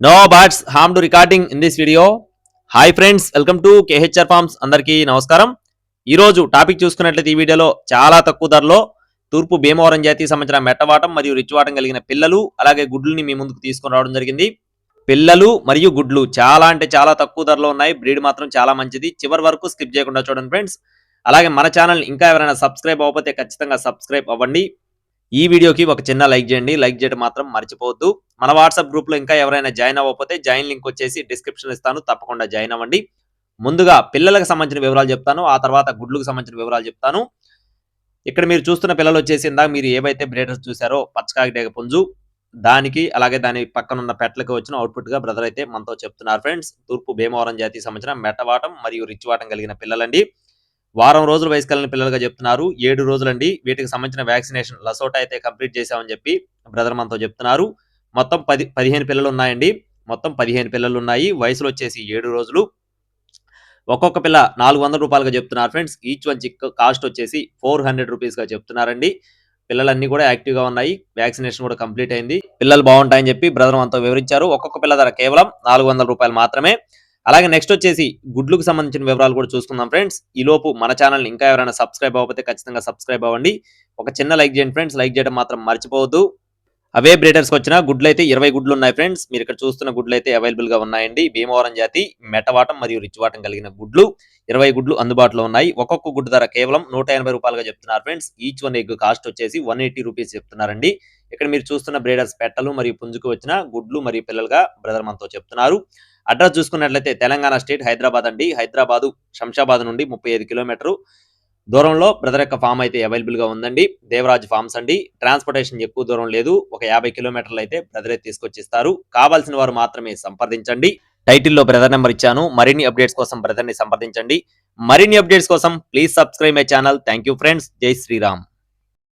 No birds harm to recording in this video. Hi friends, welcome to KHR forms. అందరికీ నమస్కారం. ఈరోజు topic చూసుకున్నట్లయితే ఈ వీడియోలో చాలా తక్కువ ధరలో తూర్పు భీమవరం జాతికి సంబంధించిన మెట్టవాటం మరియు రిచ్వాటం కలిగిన పిల్లలు అలాగే గుడ్లని మీ ముందుకు తీసుకొని రావడం జరిగింది. పిల్లలు మరియు గుడ్లు చాలా అంటే చాలా తక్కువ ధరలో ఉన్నాయి. బ్రీడ్ మాత్రం చాలా మంచిది. చివరి వరకు స్కిప్ చేయకుండా చూడండి ఫ్రెండ్స్. అలాగే మన ఛానల్ ఇంకా ఎవరైనా సబ్స్క్రైబ్ అవ్వకపోతే ఖచ్చితంగా సబ్స్క్రైబ్ అవ్వండి. ఈ వీడియోకి ఒక చిన్న లైక్ చేయండి. లైక్ చేయడం మాత్రం మర్చిపోవద్దు. మన వాట్సాప్ గ్రూప్ లో ఇంకా ఎవరైనా జాయిన్ అవ్వకపోతే జాయిన్ లింక్ వచ్చేసి డిస్క్రిప్షన్ ఇస్తాను, తప్పకుండా జాయిన్ అవ్వండి. ముందుగా పిల్లలకు సంబంధించిన వివరాలు చెప్తాను, ఆ తర్వాత గుడ్లకు సంబంధించిన వివరాలు చెప్తాను. ఇక్కడ మీరు చూస్తున్న పిల్లలు వచ్చేసి ఇందాక మీరు ఏవైతే బ్రీడర్స్ చూసారో పచ్చకాకిడేగ పుంజు, దానికి అలాగే దాని పక్కన ఉన్న పెట్టలకు వచ్చిన అవుట్పుట్ గా బ్రదర్ అయితే మనతో చెప్తున్నారు ఫ్రెండ్స్. తూర్పు భీమవరం జాతికి సంబంధించిన మెట్టవాటం మరియు రిచ్వాటం కలిగిన పిల్లలండి. వారం రోజుల వయసు కలిగిన పిల్లలుగా చెప్తున్నారు. 7 రోజులండి. వీటికి సంబంధించిన వ్యాక్సినేషన్ లసోటా అయితే కంప్లీట్ చేశామని చెప్పి బ్రదర్ మనతో చెప్తున్నారు. మొత్తం 15 పిల్లలు ఉన్నాయండి. మొత్తం 15 పిల్లలు ఉన్నాయి. వయసులో వచ్చేసి 7 రోజులు. ఒక్కొక్క పిల్ల 400 రూపాయలుగా చెప్తున్నారు friends. Each one chick cost వచ్చేసి 400 రూపీస్ గా చెప్తున్నారండి. పిల్లలన్నీ కూడా యాక్టివ్ గా ఉన్నాయి. వ్యాక్సినేషన్ కూడా కంప్లీట్ అయింది. పిల్లలు బాగుంటాయని చెప్పి బ్రదర్ మనతో వివరించారు. ఒక్కొక్క పిల్ల ధర కేవలం 400 రూపాయలు మాత్రమే. అలాగే నెక్స్ట్ వచ్చేసి గుడ్లకు సంబంధించిన వివరాలు కూడా చూసుకుందాం ఫ్రెండ్స్. ఈ లోపు మన ఛానల్ ఇంకా ఎవరైనా సబ్స్క్రైబ్ అవ్వకపోతే ఖచ్చితంగా సబ్స్క్రైబ్ అవ్వండి. ఒక చిన్న లైక్ చేయండి ఫ్రెండ్స్. లైక్ చేయడం మాత్రం మర్చిపోవద్దు. అవే బ్రీడర్స్కి వచ్చిన గుడ్లు అయితే 20 గుడ్లు ఉన్నాయి ఫ్రెండ్స్. మీరు ఇక్కడ చూస్తున్న గుడ్లు అయితే అవైలబుల్ గా ఉన్నాయండి. భీమవరం జాతి మెట్టవాటం మరియు రిచ్వాటం కలిగిన గుడ్లు 20 గుడ్లు అందుబాటులో ఉన్నాయి. ఒక్కొక్క గుడ్డు ధర కేవలం 180 రూపాయలుగా చెప్తున్నారు friends. Each one egg cost వచ్చేసి 180 రూపీస్ చెప్తున్నారండి. ఇక్కడ మీరు చూస్తున్న బ్రీడర్స్ పెట్టలు మరియు పుంజుకు వచ్చిన గుడ్లు మరియు పిల్లలుగా బ్రదర్ మనతో చెప్తున్నారు. అడ్రస్ చూసుకున్నట్లయితే తెలంగాణ స్టేట్ హైదరాబాద్ అండి. హైదరాబాద్ శంషాబాద్ నుండి 35 కిలోమీటర్లు దూరంలో బ్రదర్ యొక్క ఫామ్ అయితే అవైలబుల్ గా ఉందండి. దేవరాజ్ ఫార్మ్స్ అండి. ట్రాన్స్పోర్టేషన్ ఎక్కువ దూరం లేదు. ఒక 50 కిలోమీటర్లు అయితే బ్రదర్ అయితే తీసుకొచ్చిస్తారు. కావాల్సిన వారు మాత్రమే సంప్రదించండి. టైటిల్లో బ్రదర్ నెంబర్ ఇచ్చాను. మరిన్ని అప్డేట్స్ కోసం బ్రదర్ ని సంప్రదించండి. మరిన్ని అప్డేట్స్ కోసం please subscribe my channel. Thank you friends. జై శ్రీరామ్.